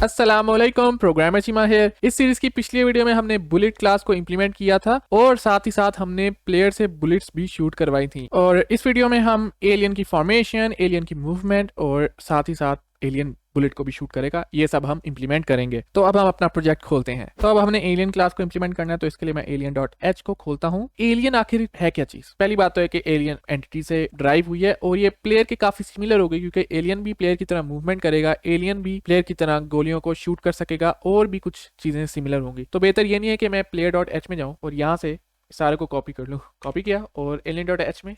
अस्सलामुअलैकुम, प्रोग्रामर चीमा है। इस सीरीज की पिछली वीडियो में हमने बुलेट क्लास को इंप्लीमेंट किया था और साथ ही साथ हमने प्लेयर से बुलेट्स भी शूट करवाई थी। और इस वीडियो में हम एलियन की फॉर्मेशन, एलियन की मूवमेंट और साथ ही साथ एलियन बुलेट को भी शूट करेगा, ये सब हम इंप्लीमेंट करेंगे। तो अब हम अपना प्रोजेक्ट खोलते हैं। तो अब हमने एलियन क्लास को इंप्लीमेंट करना है, तो इसके लिए मैं alien.h को खोलता हूँ। एलियन आखिर है क्या चीज? पहली बात तो है कि एलियन एंटिटी से ड्राइव हुई है और ये प्लेयर के काफी सिमिलर हो गई, क्योंकि एलियन भी प्लेयर की तरह मूवमेंट करेगा, एलियन भी प्लेयर की तरह गोलियों को शूट कर सकेगा और भी कुछ चीजें सिमिलर होंगी। तो बेहतर ये नहीं है कि मैं player.h में जाऊँ और यहाँ से सारे को कॉपी कर लूँ। कॉपी किया और alien.h में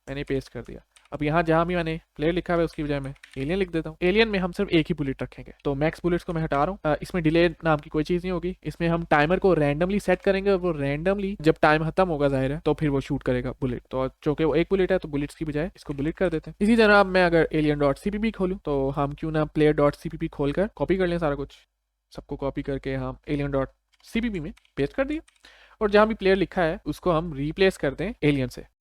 मैंने पेस्ट कर दिया। अब यहाँ जहां भी मैंने प्लेयर लिखा हुआ है उसकी बजाय मैं एलियन लिख देता हूँ। एलियन में हम सिर्फ एक ही बुलेट रखेंगे, तो मैक्स बुलेट्स को मैं हटा रहा हूँ। इसमें डिले नाम की कोई चीज नहीं होगी। इसमें हम टाइमर को रैंडमली सेट करेंगे और वो रैंडमली जब टाइम खत्म होगा जाहिर है तो फिर वो शूट करेगा बुलेट। तो चूंकि वो एक बुलेट है तो बुलेट्स की बजाय इसको बुलेट कर देते हैं। इसी तरह अब मैं अगर alien.cpp खोलूँ तो हम क्यों ना player.cpp खोलकर कॉपी कर लें सारा कुछ। सबको कॉपी करके हम alien.cpp में पेस्ट कर दिए और जहां भी प्लेयर लिखा है उसको हम रिप्लेस कर दें एलियन से।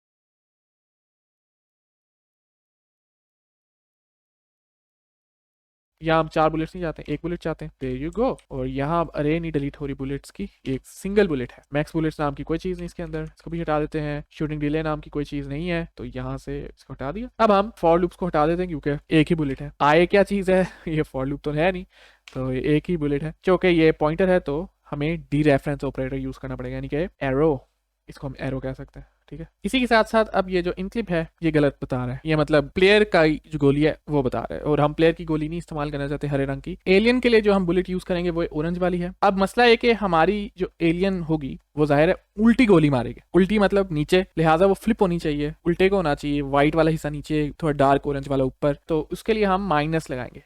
यहाँ हम 4 बुलेट्स नहीं चाहते, एक बुलेट चाहते हैं। There you go. और यहाँ अब अरे नहीं डिलीट हो रही बुलेट्स की, एक सिंगल बुलेट है। मैक्स बुलेट्स नाम की कोई चीज नहीं इसके अंदर, इसको भी हटा देते हैं। शूटिंग डिले नाम की कोई चीज नहीं है, तो यहाँ से इसको हटा दिया। अब हम फॉर लूप्स को हटा देते हैं क्योंकि एक ही बुलेट है। आए क्या चीज है ये फॉर लूप तो है नहीं, तो ये एक ही बुलेट है। क्योंकि ये पॉइंटर है तो हमें डी रेफरेंस ऑपरेटर यूज करना पड़ेगा, यानी कि एरो, इसको हम एरो कह सकते हैं। ठीक है, इसी के साथ साथ अब ये जो इनक्लिप है ये गलत बता रहा है। ये मतलब प्लेयर का जो गोली है वो बता रहा है और हम प्लेयर की गोली नहीं इस्तेमाल करना चाहते हरे रंग की। एलियन के लिए जो हम बुलेट यूज करेंगे वो ऑरेंज वाली है। अब मसला है कि हमारी जो एलियन होगी वो जाहिर है उल्टी गोली मारेगी। उल्टी मतलब नीचे, लिहाजा वो फ्लिप होनी चाहिए, उल्टे को होना चाहिए। व्हाइट वाला हिस्सा नीचे, थोड़ा डार्क ऑरेंज वाला ऊपर। तो उसके लिए हम माइनस लगाएंगे।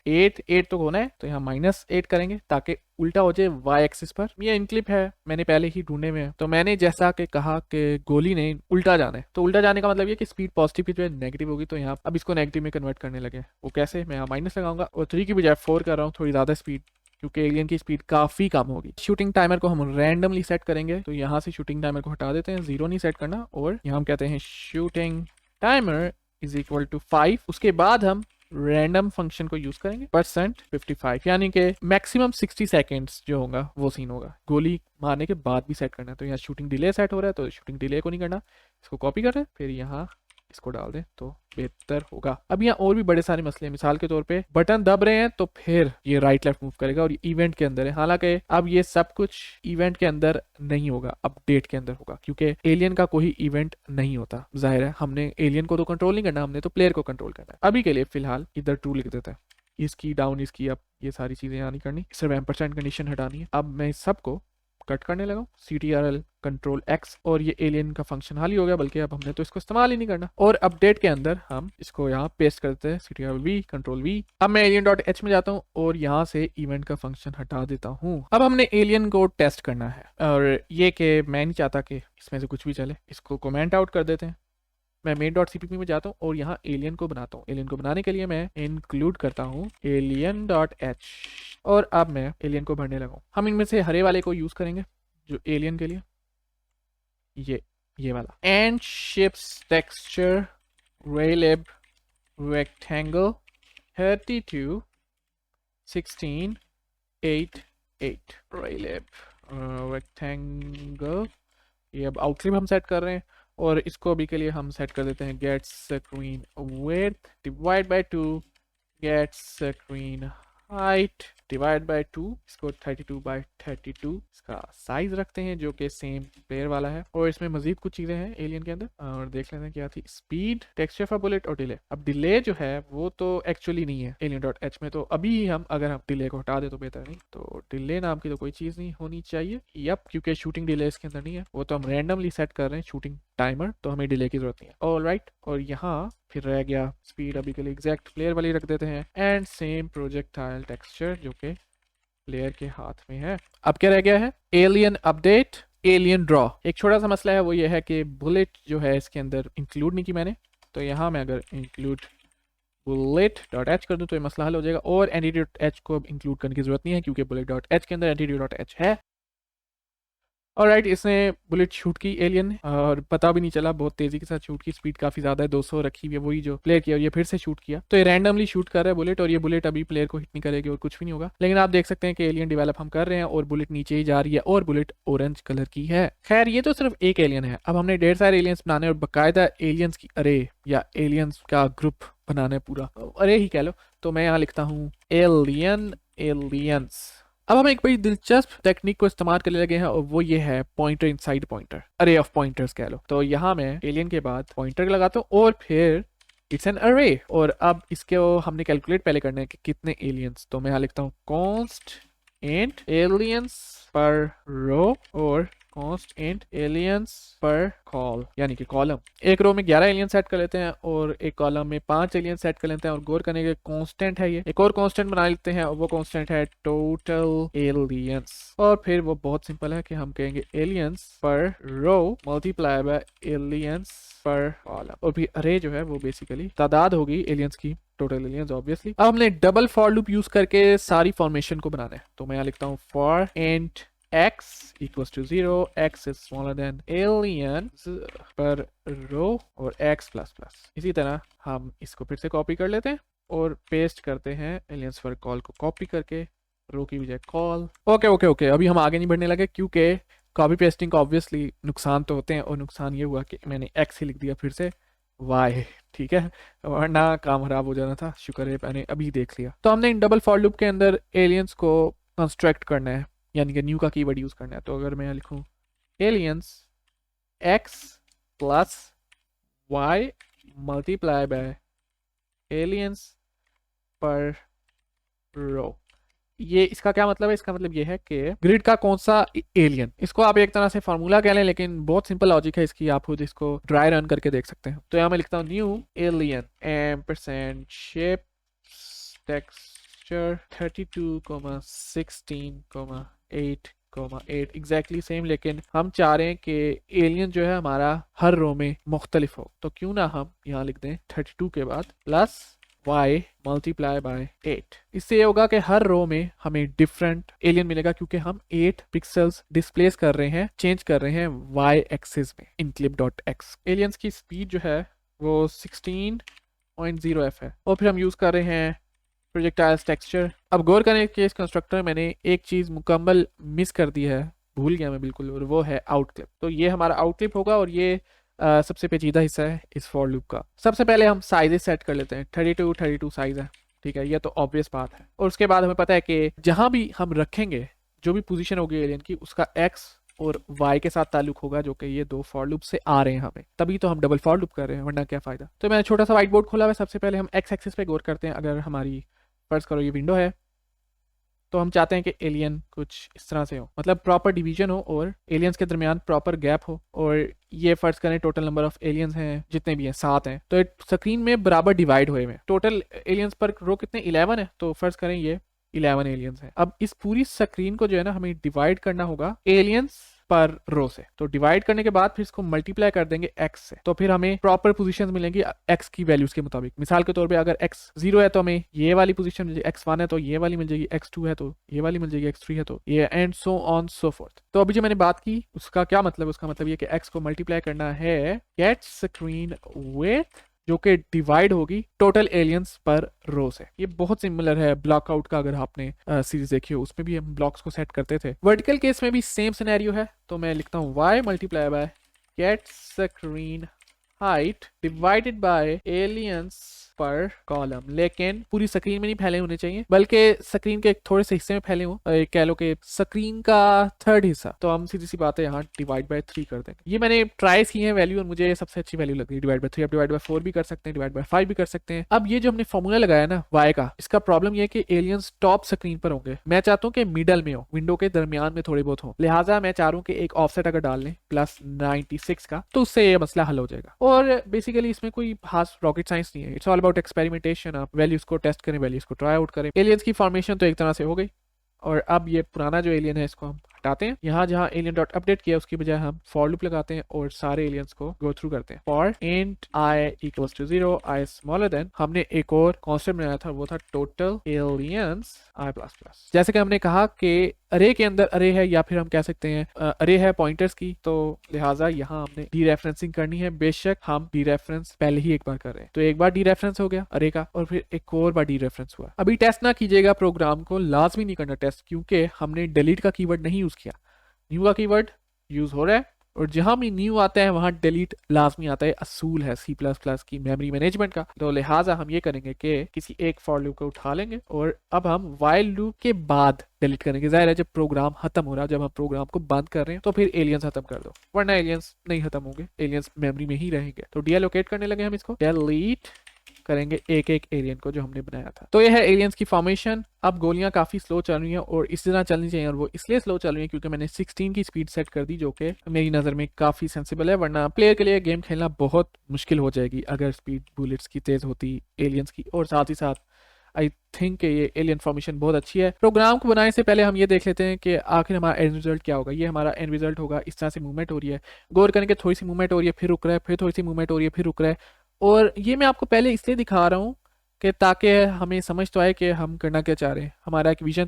8 तो होना है, तो यहाँ -8 करेंगे ताकि उल्टा हो जाए वाई एक्सिस पर। ये इनक्लिप है, मैंने पहले ही ढूंढे में है। तो मैंने जैसा कि कहा कि गोली ने उल्टा जाना है, तो उल्टा जाने का मतलब ये कि स्पीड पॉजिटिव की जो नेगेटिव होगी, तो यहाँ अब इसको नेगेटिव में कन्वर्ट करने लगे। वो कैसे? मैं यहाँ माइनस लगाऊंगा और 3 की बजाय 4 कर रहा हूँ, थोड़ी ज्यादा स्पीड, क्योंकि एलियन की स्पीड काफी कम होगी। शूटिंग टाइमर को हम रैंडमली सेट करेंगे, तो यहाँ से शूटिंग टाइमर को हटा देते हैं, 0 नहीं सेट करना। और यहाँ हम कहते हैं shooting timer is equal to 5। उसके बाद हम रैंडम फंक्शन को यूज करेंगे %55, यानी कि मैक्सिमम 60 सेकेंड्स जो होगा वो सीन होगा। गोली मारने के बाद भी सेट करना है। तो यहाँ शूटिंग डिले सेट हो रहा है, तो शूटिंग डिले को नहीं करना, इसको कॉपी कर रहे हैं, फिर यहाँ इसको डाल दें तो बेहतर होगा। अब यहाँ और भी बड़े सारे मसले हैं। मिसाल के तौर पे बटन दब रहे हैं तो फिर ये राइट लेफ्ट मूव करेगा और ये इवेंट के अंदर है। हालांकि अब ये सब कुछ इवेंट के अंदर नहीं होगा, अपडेट के अंदर होगा, क्योंकि एलियन का कोई इवेंट नहीं होता। जाहिर है हमने एलियन को तो कंट्रोल नहीं करना, हमने तो प्लेयर को कंट्रोल करना है। अभी के लिए फिलहाल इधर ट्रू लिख देता है, इसकी डाउन, इसकी अप, ये सारी चीजें यहाँ नहीं करनी, सिर्फ एम्परसेंड कंडीशन हटानी है। अब मैं इस सबको कट करने लगा, CTRL कंट्रोल X, और ये एलियन का फंक्शन हाल ही हो गया, बल्कि अब हमने तो इसको इस्तेमाल ही नहीं करना। और अपडेट के अंदर हम इसको यहाँ पेस्ट करते हैं, CTRL V कंट्रोल V। अब मैं alien.h में जाता हूँ और यहाँ से इवेंट का फंक्शन हटा देता हूँ। अब हमने एलियन को टेस्ट करना है, और ये कि मैं नहीं चाहता कि इसमें से कुछ भी चले, इसको कमेंट आउट कर देते हैं। मैं main.cpp में जाता हूँ और यहाँ एलियन को बनाता हूँ। एलियन को बनाने के लिए मैं इंक्लूड करता हूँ alien.h, और अब मैं एलियन को भरने लगा हूँ। हम इनमें से हरे वाले को यूज करेंगे जो एलियन के लिए, ये वाला। And ships texture raylib rectangle 32 16 8 8 raylib rectangle. ये अब आउटलाइन हम सेट कर रहे हैं और इसको अभी के लिए हम सेट कर देते हैं get screen width divide by 2 get screen height divide by 2। इसको 32/32 इसका साइज रखते हैं, जो कि सेम प्लेयर वाला है। और इसमें मजीद कुछ चीजें हैं एलियन के अंदर, और देख लेते हैं क्या थी। स्पीड, टेक्सचर फॉर बुलेट और डिले। अब डिले जो है वो तो एक्चुअली नहीं है alien.h में, तो अभी हम अगर हम डिले को हटा दे तो बेहतर नहीं। तो डिले नाम की तो कोई चीज नहीं होनी चाहिए, यप, क्योंकि शूटिंग डिले इसके अंदर नहीं है, वो तो हम रैंडमली सेट कर रहे हैं शूटिंग टाइमर, तो हमें डिले की जरूरत नहीं है। ऑलराइट, और यहाँ फिर रह गया स्पीड, अभी के लिए एग्जैक्ट प्लेयर वाली रख देते हैं। एंड सेम प्रोजेक्टाइल टेक्सचर जो कि प्लेयर के हाथ में है। अब क्या रह गया है? Alien update, alien draw. एक छोटा सा मसला है, वो ये है कि बुलेट जो है इसके अंदर इंक्लूड नहीं की मैंने, तो यहाँ मैं अगर इंक्लूड bullet.h कर दूं तो ये मसला हल हो जाएगा। और entity.h को इंक्लूड करने की जरूरत नहीं है, क्योंकि bullet.h के अंदर entity.h है। ऑलराइट, इसने बुलेट शूट की एलियन और पता भी नहीं चला, बहुत तेजी के साथ शूट की, स्पीड काफी ज्यादा है, 200 रखी हुई है वही जो प्लेयर किया, और ये फिर से शूट किया। तो ये रैंडमली शूट कर रहा है बुलेट, और ये बुलेट अभी प्लेयर को हिट नहीं करेगी और कुछ भी नहीं होगा। लेकिन आप देख सकते हैं कि एलियन डेवलप हम कर रहे हैं और बुलेट नीचे ही जा रही है और बुलेट ऑरेंज कलर की है। खैर ये तो सिर्फ एक एलियन है, अब हमने ढेर सारे एलियंस बनाने और बाकायदा एलियंस की अरे या एलियंस का ग्रुप बनाना है, पूरा अरे ही कह लो। तो मैं यहाँ लिखता हूँ एलियन एलियंस। अब हम एक बड़ी दिलचस्प टेक्निक को इस्तेमाल करने लगे हैं और वो ये है पॉइंटर इनसाइड पॉइंटर, अरे ऑफ पॉइंटर्स कह लो। तो यहाँ मैं एलियन के बाद पॉइंटर लगाता हूँ और फिर इट्स एन अरे, और अब इसके हमने कैलकुलेट पहले करना है कि कितने एलियंस। तो मैं यहाँ लिखता हूँ कॉन्स्ट इंट एलियंस पर रो और कॉन्स्ट इंट एलियंस पर कॉल, यानी कि कॉलम। एक रो में 11 एलियन सेट कर लेते हैं और एक कॉलम में 5 एलियन सेट कर लेते हैं, और गौर करने के कांस्टेंट है ये। एक और कांस्टेंट बना लेते हैं और वो कांस्टेंट है टोटल एलियंस, और फिर वो बहुत सिंपल है कि हम कहेंगे एलियंस पर रो मल्टीप्लाई बाय एलियंस पर कॉलम, और फिर अरे जो है वो बेसिकली तादाद होगी एलियंस की, टोटल एलियंस ऑब्वियसली। अब हमने डबल फॉर लूप यूज करके सारी फॉर्मेशन को बनाना है। तो मैं यहाँ लिखता हूँ for int x equals to 0, x is smaller than aliens पर रो और x प्लस प्लस। इसी तरह हम इसको फिर से कॉपी कर लेते हैं और पेस्ट करते हैं एलियंस पर कॉल को कॉपी करके रो की बजाय कॉल। ओके ओके ओके, अभी हम आगे नहीं बढ़ने लगे क्योंकि कॉपी पेस्टिंग का ऑब्वियसली नुकसान तो होते हैं, और नुकसान ये हुआ कि मैंने x ही लिख दिया फिर से y, ठीक है, वरना काम खराब हो जाना था। शुक्र है मैंने अभी देख लिया। तो हमने इन डबल फॉर लूप के अंदर एलियंस को कंस्ट्रक्ट करना है, यानी कि न्यू का कीवर्ड यूज करना है। तो अगर मैं लिखूं aliens x plus y multiply bye aliens पर रो, ये इसका क्या मतलब है? इसका मतलब ये है कि ग्रिड का कौन सा एलियन, इसको आप एक तरह से फार्मूला कह लें, लेकिन बहुत सिंपल लॉजिक है इसकी, आप खुद इसको ड्राई रन करके देख सकते हैं। तो यहाँ मैं लिखता हूँ new alien ampersand shape texture 32,16,8,8 exactly same, लेकिन हम चाह रहे हैं कि एलियन जो है हमारा हर रो में मुख्तलिफ हो। तो क्यों ना हम यहाँ लिख दें 32 के बाद प्लस y मल्टीप्लाई बाय 8। इससे ये होगा कि हर रो में हमें डिफरेंट एलियन मिलेगा, क्योंकि हम 8 पिक्सल्स डिस्प्लेस कर रहे हैं, चेंज कर रहे हैं y एक्सिस में इन clip.x। एलियंस की स्पीड जो है वो 16.0f है, और फिर हम यूज कर रहे हैं प्रोजेक्टाइल्स टेक्सचर। अब गौर करें कि इस कंस्ट्रक्टर मैंने एक चीज मुकम्मल मिस कर दी है, भूल गया मैं बिल्कुल, और वो है आउट क्लिप। तो ये हमारा आउट क्लिप होगा, और ये सबसे पेचीदा हिस्सा है इस फॉर लूप का। सबसे पहले हम साइजेस सेट कर लेते हैं, 32 साइज है, ठीक है, ये तो ऑब्वियस बात है। और उसके बाद हमें पता है कि जहां भी हम रखेंगे, जो भी पोजीशन होगी एलियन की, उसका x और y के साथ ताल्लुक होगा, जो कि ये दो फॉर लूप से आ रहे हैं हमें, तभी तो हम डबल फॉर लूप कर रहे हैं, वरना क्या फायदा। तो मैंने छोटा सा व्हाइट बोर्ड खोला हुआ है। सबसे पहले हम x एक्सिस पे गौर करते हैं। अगर हमारी फर्ज करो ये विंडो है, तो हम चाहते हैं कि एलियन कुछ इस तरह से हो, मतलब प्रॉपर डिवीजन हो और एलियंस के दरमियान प्रॉपर गैप हो, और ये फर्ज करें टोटल नंबर ऑफ एलियंस हैं जितने भी हैं 7 हैं, तो स्क्रीन में बराबर डिवाइड हुए हैं। टोटल एलियंस पर रो कितने 11 है, तो फर्ज करें ये 11 एलियंस हैं। अब इस पूरी स्क्रीन को जो है ना हमें डिवाइड करना होगा एलियंस पर रो से। तो डिवाइड करने के बाद फिर इसको मल्टीप्लाई कर देंगे x से, तो फिर हमें प्रॉपर पोजीशंस मिलेंगी x की वैल्यूज के मुताबिक। मिसाल के तौर पे अगर x 0 है तो हमें ये वाली पोजीशन मिल जाएगी, x1 है तो ये वाली मिल जाएगी, x2 है तो ये वाली मिल जाएगी, x3 है तो ये, and so on so fourth. तो अभी जो मैंने बात की उसका क्या मतलब? उसका मतलब ये कि x को मल्टीप्लाई करना है गेट स्क्रीन विथ, जो कि डिवाइड होगी टोटल एलियंस पर रो से। ये बहुत सिमिलर है ब्लॉकआउट का, अगर आपने सीरीज देखी हो, उसमें भी हम ब्लॉक्स को सेट करते थे। वर्टिकल केस में भी सेम सिनेरियो है। तो मैं लिखता हूँ y multiply by get screen height divided by aliens पर कॉलम, लेकिन पूरी स्क्रीन में नहीं फैले होने चाहिए, बल्कि स्क्रीन के एक थोड़े से हिस्से में फैले हो, कह लो कि स्क्रीन का थर्ड हिस्सा। तो हम सीधी सी बात है यहाँ डिवाइड बाय 3 कर देंगे। ये मैंने ट्राइज की है वैल्यू, और मुझे सबसे अच्छी वैल्यू लग रही है डिवाइड बाय 3। आप डिवाइड बाय 4 भी कर सकते हैं, डिवाइड बाय 5 भी कर सकते हैं। अब ये जो हमने फॉर्मूला लगाया ना y का, इसका प्रॉब्लम ये है कि एलियंस टॉप स्क्रीन पर होंगे, मैं चाहता हूँ कि मिडल में हो, विंडो के दरमियान में थोड़े बहुत हो, लिहाजा मैं चाह रहा हूँ कि एक ऑफसेट अगर डाल लें +96 का, तो उससे ये मसला हल हो जाएगा। और बेसिकली इसमें कोई खास रॉकेट साइंस नहीं है, इट्स ऑल अबाउट एक्सपेरिमेंटेशन। आप वैल्यूज को टेस्ट करें, वैल्यूज को ट्राई आउट करें। एलियंस की फॉर्मेशन तो एक तरह से हो गई, और अब ये पुराना जो एलियन है इसको हम हटाते हैं। यहाँ जहाँ एलियन डॉट अपडेट किया उसकी बजाय हम फॉर लूप लगाते हैं और सारे एलियंस को गो थ्रू करते हैं। For int i equals to 0, i smaller than, हमने एक और कांस्टेंट बनाया था, वो था टोटल एलियंस i++। जैसे कि हमने कहा कि अरे के अंदर अरे है, या फिर हम कह सकते हैं अरे है पॉइंटर्स की, तो लिहाजा यहाँ हमने डी रेफरेंसिंग करनी है। बेशक हम डी रेफरेंस पहले ही एक बार कर रहे हैं, तो एक बार डी रेफरेंस हो गया अरे का, और फिर एक और बार डी रेफरेंस हुआ। अभी टेस्ट ना कीजिएगा प्रोग्राम को, लाजमी नहीं करना टेस्ट, क्योंकि हमने डिलीट का कीवर्ड नहीं यूज किया, न्यू का कीवर्ड यूज हो रहा है, और जहां भी न्यू आता है वहां डिलीट लाजमी आता है, असूल है सी प्लस प्लस की मेमोरी मैनेजमेंट का। तो लिहाजा हम ये करेंगे कि किसी एक फॉर लूप को उठा लेंगे और अब हम वाइल लूप के बाद डिलीट करेंगे। जाहिर है जब प्रोग्राम खत्म हो रहा है, जब हम प्रोग्राम को बंद कर रहे हैं, तो फिर एलियंस खत्म कर दो, वरना एलियंस नहीं खत्म होंगे, एलियंस मेमोरी में ही रहेंगे। तो डीएलोकेट करने लगे हम इसको, डिलीट करेंगे एक एक एलियन को जो हमने बनाया था। तो यह है एलियंस की फॉर्मेशन। अब गोलियां काफी स्लो चल रही हैं और इस तरह चलनी चाहिए, और वो इसलिए स्लो चल रही है क्योंकि मैंने 16 की स्पीड सेट कर दी, जो कि मेरी नजर में काफी सेंसिबल है, वरना प्लेयर के लिए गेम खेलना बहुत मुश्किल हो जाएगी अगर स्पीड बुलेट्स की तेज होती एलियंस की। और साथ ही साथ आई थिंक ये एलियन फॉर्मेशन बहुत अच्छी है। प्रोग्राम को बनाने से पहले हम ये देख लेते हैं कि आखिर हमारा एंड रिजल्ट क्या होगा। ये हमारा एंड रिजल्ट होगा, इस तरह से मूवमेंट हो रही है, गौर करेंगे थोड़ी सी मूवमेंट हो रही है फिर रुक रहा है, फिर थोड़ी सी मूवमेंट हो रही है फिर रुक रहा है। और ये मैं आपको पहले इसलिए दिखा रहा हूँ कि ताकि हमें समझ तो आए कि हम करना क्या चाह रहे हैं, हमारा एक विजन।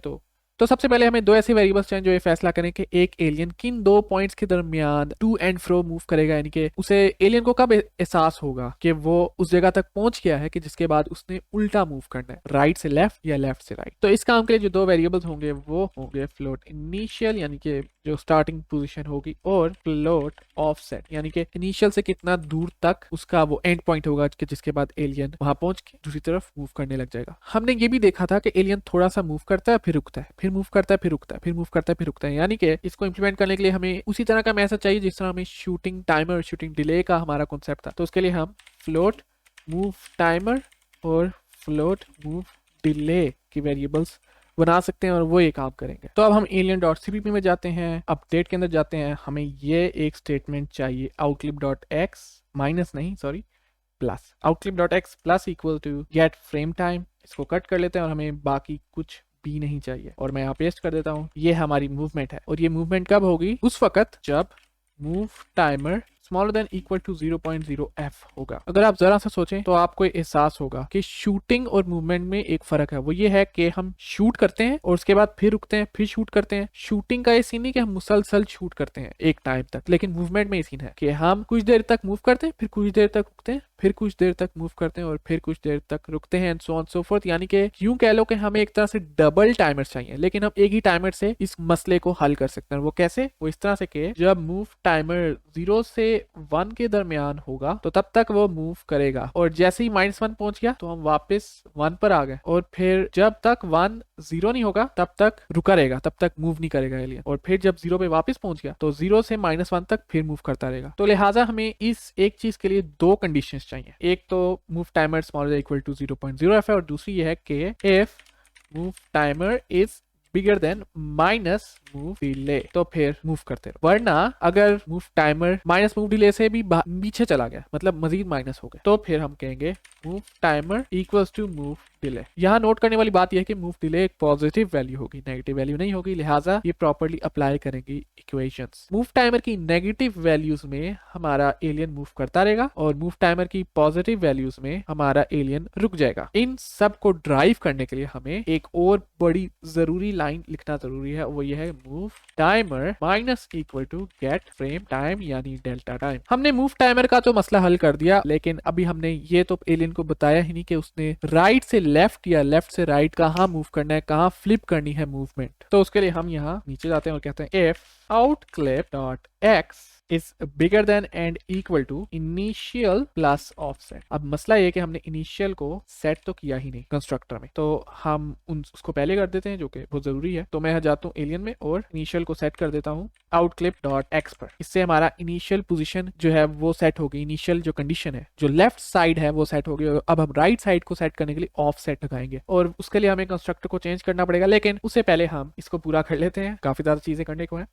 तो सबसे पहले हमें दो ऐसे वेरिएबल्स चाहिए जो ये फैसला करें कि एक एलियन किन दो पॉइंट्स के दरमियान टू एंड फ्रो मूव करेगा, यानी कि उसे एलियन को कब एहसास होगा कि वो उस जगह तक पहुंच गया है कि जिसके बाद उसने उल्टा मूव करना है, राइट से लेफ्ट या लेफ्ट से राइट। तो इस काम के लिए जो दो वेरिएबल्स होंगे वो होंगे फ्लोट इनिशियल, यानी कि जो स्टार्टिंग पोजीशन होगी, और फ्लोट ऑफसेट, यानी कि इनिशियल से कितना दूर तक उसका वो एंड पॉइंट होगा कि जिसके बाद एलियन वहां पहुंच के दूसरी तरफ मूव करने लग जाएगा। हमने ये भी देखा था कि एलियन थोड़ा सा मूव करता है फिर रुकता है, फिर मूव करता है फिर रुकता है, फिर मूव करता है फिर रुकता है, यानी कि इसको इंप्लीमेंट करने के लिए हमें उसी तरह का मैसेज चाहिए जिस तरह हमें शूटिंग टाइमर और शूटिंग डिले का हमारा कॉन्सेप्ट था। तो उसके लिए हम फ्लोट मूव टाइमर और फ्लोट मूव डिले की वेरिएबल्स बना सकते हैं और वो ये काम करेंगे। तो अब हम alien.cpp में जाते हैं, अपडेट के अंदर जाते हैं, हमें ये एक स्टेटमेंट चाहिए outclip.x माइनस नहीं sorry plus, outclip.x plus equal to get frame time. इसको कट कर लेते हैं और हमें बाकी कुछ भी नहीं चाहिए, और मैं यहाँ पेस्ट कर देता हूँ। ये हमारी मूवमेंट है, और ये मूवमेंट कब होगी? उस वक्त जब move timer smaller than equal to 0.0 f होगा। अगर आप जरा सा सोचें तो आपको एहसास होगा कि शूटिंग और मूवमेंट में एक फर्क है, वो ये है कि हम शूट करते हैं और उसके बाद फिर रुकते हैं, फिर शूट करते हैं। शूटिंग का ये सीन नहीं कि हम मुसलसल शूट करते हैं एक टाइम तक, लेकिन मूवमेंट में ये सीन है कि हम कुछ देर तक मूव करते हैं, फिर कुछ देर तक रुकते हैं, फिर कुछ देर तक मूव करते हैं और फिर कुछ देर तक रुकते हैं, and so on so fourth. यानी कि यूं कह लो कि हमें एक तरह से डबल टाइमर्स चाहिए, लेकिन हम एक ही टाइमर से इस मसले को हल कर सकते हैं। वो कैसे? वो इस तरह से कि जब मूव टाइमर 0 से 1 के दरमियान होगा तो तब तक वो मूव करेगा, और जैसे ही -1 पहुंच गया तो हम वापस 1 पर आ गए, और फिर जब तक 1 0 नहीं होगा तब तक रुका रहेगा, तब तक मूव नहीं करेगा एलियन, और फिर जब 0 पे वापस पहुंच गया तो 0 से -1 तक फिर मूव करता रहेगा। तो लिहाजा हमें इस एक चीज के लिए दो कंडीशंस चाहिए, एक तो move timer smaller equal to 0.0 f है, और दूसरी ये है कि if move timer is bigger than minus move delay, तो फिर मूव करते रहो। वरना अगर move timer minus move delay से भी पीछे चला गया, मतलब मजीद माइनस हो गया, तो फिर हम कहेंगे move timer equals to move delay. यहाँ नोट करने वाली बात यह है कि मूव डिले एक पॉजिटिव वैल्यू होगी, नेगेटिव वैल्यू नहीं होगी, लिहाजा ये प्रॉपर्ली अप्लाई करेंगे इक्वेशंस। मूव टाइमर की नेगेटिव वैल्यूज में हमारा एलियन मूव करता रहेगा, और मूव टाइमर की पॉजिटिव वैल्यूज में हमारा एलियन रुक जाएगा। इन सब को ड्राइव करने के लिए हमें एक और बड़ी जरूरी लाइन लिखना जरूरी है, वो ये है move timer minus equal to get frame time, यानी डेल्टा टाइम। हमने मूव टाइमर का तो मसला हल कर दिया, लेकिन अभी हमने ये तो एलियन को बताया ही नहीं कि उसने राइट से लेफ्ट या लेफ्ट से राइट कहाँ मूव करना है, कहाँ फ्लिप करनी है मूवमेंट। तो उसके लिए हम यहाँ नीचे जाते हैं और कहते हैं if outclip.x is bigger than and equal to initial plus offset। अब मसला ये कि हमने इनिशियल को सेट तो किया ही नहीं कंस्ट्रक्टर में, तो हम उसको पहले कर देते हैं, जो कि बहुत जरूरी है। तो मैं जाता हूँ एलियन में और इनिशियल को सेट कर देता हूँ outclip.x पर। इससे हमारा इनिशियल पोजीशन जो है वो सेट होगी, इनिशियल जो कंडीशन है जो लेफ्ट साइड है वो सेट होगी। अब हम राइट साइड को सेट करने के लिए ऑफ सेट लगाएंगे, और उसके लिए हमें कंस्ट्रक्टर को चेंज करना पड़ेगा, लेकिन उससे पहले हम इसको पूरा कर लेते हैं, काफी ज्यादा चीजें करने को है।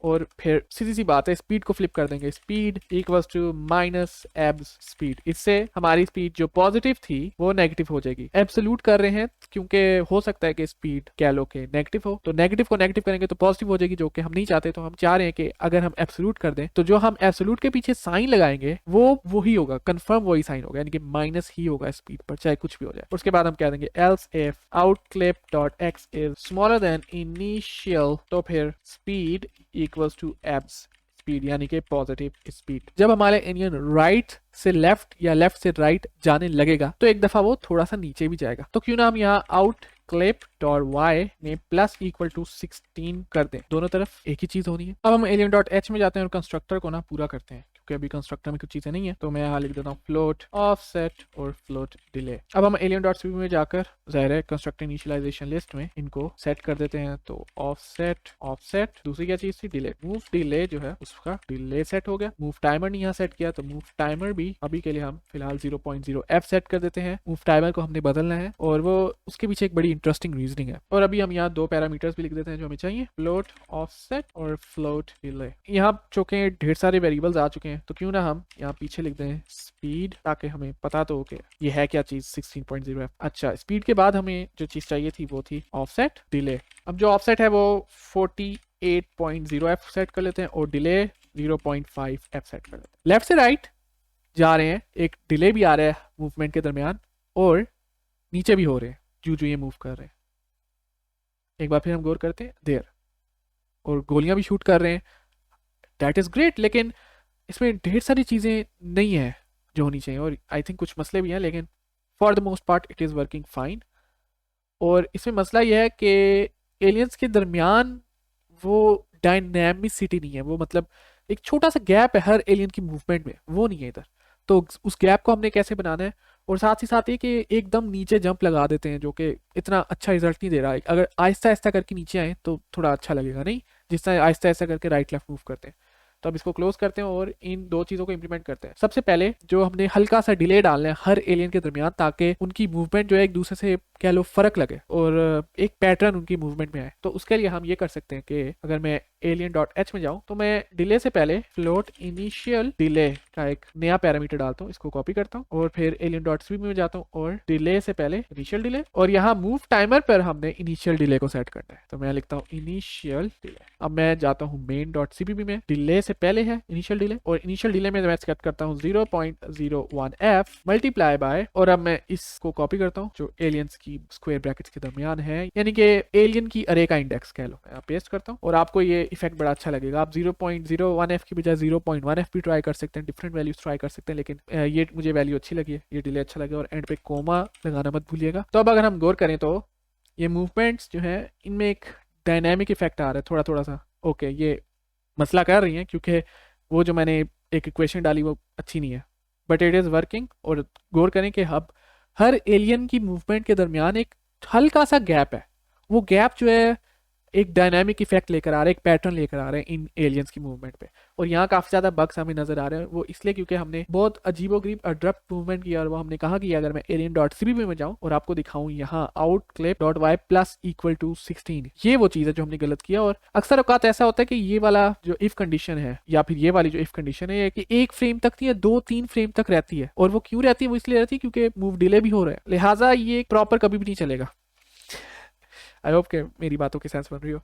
और फिर सीधी सी बात है, स्पीड को फ्लिप कर देंगे, speed equals to minus abs speed. इससे हमारी स्पीड जो पॉजिटिव थी वो नेगेटिव हो जाएगी। एब्सोल्यूट कर रहे हैं क्योंकि हो सकता है कि स्पीड कह लो कि नेगेटिव हो, तो नेगेटिव को नेगेटिव करेंगे तो पॉजिटिव हो जाएगी, जो कि हम नहीं चाहते। तो हम चाह रहे हैं कि अगर हम एब्सोल्यूट कर दें तो जो हम एब्सोल्यूट के पीछे साइन लगाएंगे वो वही होगा, कंफर्म वही साइन होगा, यानी कि माइनस ही होगा स्पीड पर, चाहे कुछ भी हो जाए। उसके बाद हम कह देंगे else if outclip dot x is smaller than initial, तो फिर speed equals to abs speed, यानी कि पॉजिटिव स्पीड। जब हमारे इंजन राइट से लेफ्ट या लेफ्ट से राइट जाने लगेगा तो एक दफा वो थोड़ा सा नीचे भी जाएगा। तो क्यों ना हम यहाँ आउट क्लिप डॉट वाई में प्लस इक्वल टू 16 कर दें, दोनों तरफ एक ही चीज होनी है। अब हम एलियन डॉट एच में जाते हैं और कंस्ट्रक्टर को ना पूरा करते हैं, क्योंकि अभी कंस्ट्रक्टर में कुछ चीजें नहीं है। तो मैं यहाँ लिख देता हूँ फ्लोट ऑफसेट और फ्लोट डिले। अब हम एलियन डॉट सीपीपी में जाकर ज़ाहिर है कंस्ट्रक्टर इनिशियलाइजेशन लिस्ट में इनको सेट कर देते हैं। तो ऑफसेट ऑफसेट, दूसरी क्या चीज थी, डिले। मूव डिले जो है उसका डिले सेट हो गया। मूव टाइमर नहीं यहाँ सेट किया, तो मूव टाइमर भी अभी के लिए हम फिलहाल 0.0 f सेट कर देते हैं। मूव टाइमर को हमने बदलना है और वो उसके पीछे एक बड़ी इंटरेस्टिंग रीजनिंग है। और अभी हम यहाँ दो पैरामीटर्स भी लिख देते हैं जो हमें चाहिए, फ्लोट ऑफसेट और फ्लोट डिले। यहाँ चूंकि ढेर सारे वेरिएबल्स आ चुके हैं तो क्यों ना हम यहाँ पीछे लिख दें स्पीड, ताकि हमें पता तो हो कि ये है क्या चीज 16.0 f। अच्छा, स्पीड के बाद हमें जो चीज चाहिए थी वो थी ऑफसेट डिले। अब जो ऑफसेट है वो 48.0 f सेट कर लेते हैं और डिले 0.5 f सेट कर लेते हैं। लेफ्ट से राइट जा रहे हैं, एक डिले भी आ रहा है मूवमेंट के दरमियान और नीचे भी हो रहे हैं जो जो ये मूव कर रहे हैं। एक बार फिर हम गौर करते हैं देर, और गोलियां भी शूट कर रहे हैं, दैट इज ग्रेट। लेकिन इसमें ढेर सारी चीजें नहीं है जो होनी चाहिए और आई थिंक कुछ मसले भी हैं, लेकिन for the most part it is working fine. और इसमें मसला यह है कि एलियंस के दरमियान वो डायनेमिसिटी नहीं है, वो मतलब एक छोटा सा गैप है हर एलियन की मूवमेंट में, वो नहीं है इधर। तो उस गैप को हमने कैसे बनाना है, और साथ ही साथ ये कि एकदम नीचे जंप लगा देते हैं जो कि इतना अच्छा रिजल्ट नहीं दे रहा है। अगर आहिस्ता आहिस्ता करके नीचे आए तो थोड़ा अच्छा लगेगा, नहीं जिस तरह आहिस्ता आहिस्ता करके राइट लेफ्ट मूव करते हैं। तो अब इसको क्लोज करते हैं और इन दो चीज़ों को इंप्लीमेंट करते हैं। सबसे पहले जो हमने हल्का सा डिले डालना है हर एलियन के दरमियान, ताकि उनकी मूवमेंट जो है एक दूसरे से कह लो फर्क लगे और एक पैटर्न उनकी मूवमेंट में आए। तो उसके लिए हम ये कर सकते हैं कि अगर मैं एलियन डॉट एच में जाऊं तो मैं डिले से पहले फ्लोट इनिशियल डिले का एक नया पैरामीटर डालता हूँ, इसको कॉपी करता हूँ और फिर एलियन डॉट सीपीपी में जाता हूँ और डिले से पहले इनिशियल डिले, और यहाँ मूव टाइमर पर हमने इनिशियल डिले को सेट करना है। तो मैं लिखता हूँ इनिशियल डिले। अब मैं जाता हूँ मेन डॉट सीपीपी में, डिले से पहले है इनिशियल डिले और इनिशियल डिले में मैं सेट करता हूँ 0.01 f मल्टीप्लाई बाय, और अब मैं इसको कॉपी करता हूँ जो एलियंस की स्क्वायर ब्रैकेट्स के दरमियान है, यानी कि एलियन की अरे का इंडेक्स कह लो। मैं पेस्ट करता हूँ और आपको ये इफेक्ट बड़ा अच्छा लगेगा। आप 0.01 f की बजाय 0.1 f भी ट्राई कर सकते हैं, डिफरेंट वैल्यूज ट्राई कर सकते हैं, लेकिन ये मुझे वैल्यू अच्छी लगी है, ये डिले अच्छा लगे। और एंड पे कोमा लगाना मत भूलिएगा। तो अब अगर हम गौर करें तो ये मूवमेंट्स जो है इनमें एक डायनामिक इफेक्ट आ रहा है थोड़ा थोड़ा सा। ओके, ये मसला कर रही है क्योंकि वो जो मैंने एक इक्वेशन डाली वो अच्छी नहीं है, बट इट इज़ वर्किंग। और गौर करें कि अब हर एलियन की मूवमेंट के दरमियान एक हल्का सा गैप है, वो गैप जो है एक डायनामिक इफेक्ट लेकर आ रहा है, एक पैटर्न लेकर आ रहे हैं इन एलियंस की मूवमेंट पे। और यहाँ काफी ज्यादा बग्स हमें नजर आ रहे हैं, वो इसलिए क्योंकि हमने बहुत अजीबोगरीब अड्रप्ट मूवमेंट किया। और वो हमने कहा कि अगर मैं एलियन डॉट सीपीपी में जाऊं और आपको दिखाऊं यहाँ out clip dot Y plus equal to 16, ये वो चीज है जो हमने गलत किया। और अक्सर औकात ऐसा होता है कि ये वाला जो इफ कंडीशन है या फिर ये वाली जो इफ कंडीशन है कि एक फ्रेम तक नहीं है, 2-3 फ्रेम तक रहती है। और वो क्यों रहती है, वो इसलिए रहती है क्योंकि मूव डिले भी हो रहा है, लिहाजा ये प्रॉपर कभी भी नहीं चलेगा। आई होप कि मेरी बातों की सेंस बन रही हो।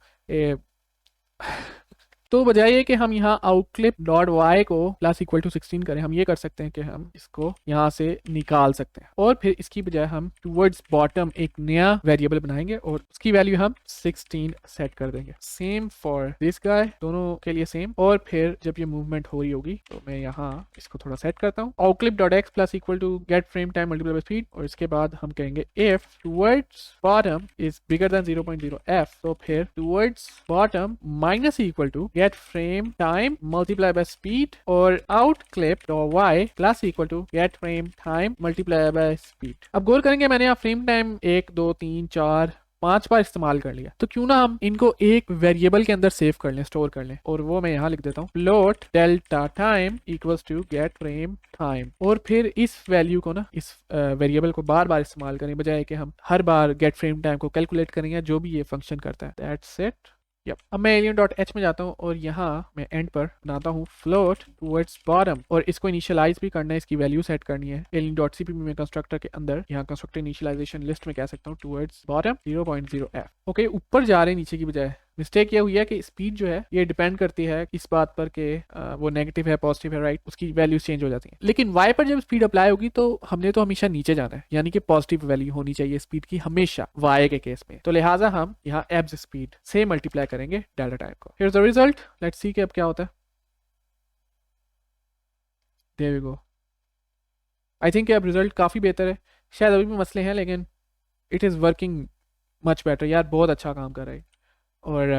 तो बजाय ये कि हम यहाँ आउटक्लिप डॉट वाई को प्लस इक्वल टू 16 करें, हम ये कर सकते हैं कि हम इसको यहाँ से निकाल सकते हैं और फिर इसकी बजाय हम टूवर्ड्स बॉटम एक नया वेरिएबल बनाएंगे और उसकी वैल्यू हम 16 सेट कर देंगे। सेम फॉर दिस गाय, दोनों के लिए सेम। और फिर जब ये मूवमेंट हो रही होगी तो मैं यहाँ इसको थोड़ा सेट करता हूँ, outclip dot x plus equal to get frame time multiply by speed. और इसके बाद हम कहेंगे if towards bottom is bigger than 0.0 f, तो फिर towards bottom minus equal to get frame time multiply by speed, और out clip y plus equal to get frame time multiply by speed। अब गौर करेंगे मैंने यहाँ फ्रेम टाइम 1 2 3 4 5 बार इस्तेमाल कर लिया, तो क्यों ना हम इनको एक वेरिएबल के अंदर सेव कर लें, स्टोर कर लें। और वो मैं यहाँ लिख देता हूँ float delta time equals to get frame time. और फिर इस वैल्यू को ना, इस वेरिएबल को बार बार इस्तेमाल करें, बजाय कि हम हर बार गेट फ्रेम टाइम को कैलकुलेट करें या जो भी ये फंक्शन करता है। दैट्स इट, यप अब मैं alien.h में जाता हूँ और यहाँ मैं एंड पर बनाता हूँ फ्लोट टुवर्ड्स बॉटम और इसको इनिशियलाइज भी करना है, इसकी वैल्यू सेट करनी है। alien.cpp में कंस्ट्रक्टर के अंदर यहाँ कंस्ट्रक्टर इनिशियलाइजेशन लिस्ट में कह सकता हूँ टुवर्ड्स बॉटम 0.0f। ओके ऊपर जा रहे हैं नीचे की बजाय। मिस्टेक ये हुई है कि स्पीड जो है ये डिपेंड करती है इस बात पर कि वो नेगेटिव है पॉजिटिव है, राइट, उसकी वैल्यूज चेंज हो जाती हैं। लेकिन y पर जब स्पीड अप्लाई होगी तो हमने तो हमेशा नीचे जाना है, यानी कि पॉजिटिव वैल्यू होनी चाहिए स्पीड की हमेशा y के केस में। तो लिहाजा हम यहाँ एब्स स्पीड से मल्टीप्लाई करेंगे डेल्टा टाइम को। Here's the result, let's see कि अब क्या होता है। There we go. I think अब रिजल्ट काफ़ी बेहतर है। शायद अभी भी मसले हैं लेकिन it is working much better. यार बहुत अच्छा काम कर रहा है। और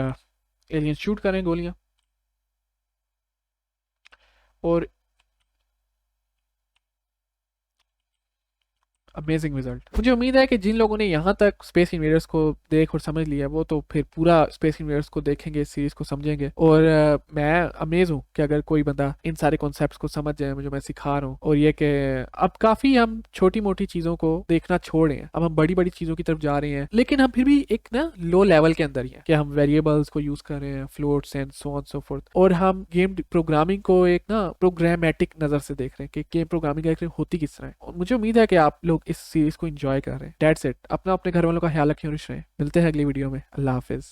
एलियन शूट करें गोलियां और अमेजिंग रिजल्ट। मुझे उम्मीद है कि जिन लोगों ने यहाँ तक स्पेस इन्वेडर्स को देख और समझ लिया वो तो फिर पूरा स्पेस इन्वेडर्स को देखेंगे, इस सीरीज को समझेंगे। और मैं अमेज हूँ कि अगर कोई बंदा इन सारे कॉन्सेप्ट्स को समझ जाए जो मैं सिखा रहा हूँ। और ये कि अब काफ़ी हम छोटी मोटी चीज़ों को देखना छोड़ रहे हैं, अब हम बड़ी बड़ी चीज़ों की तरफ जा रहे हैं, लेकिन हम फिर भी एक ना लो लेवल के अंदर ही हैं कि हम वेरिएबल्स को यूज़ कर रहे हैं, floats and so on so fourth. और हम गेम प्रोग्रामिंग को एक ना प्रोग्रामेटिक नज़र से देख रहे हैं कि गेम प्रोग्रामिंग एक्चुअली होती किस तरह है। और मुझे उम्मीद है कि आप लोग इस सीरीज को एंजॉय कर रहे हैं। That's it. अपना अपने घर वालों का ख्याल रखें और खुश रहें। मिलते हैं अगली वीडियो में। अल्लाह हाफिज़।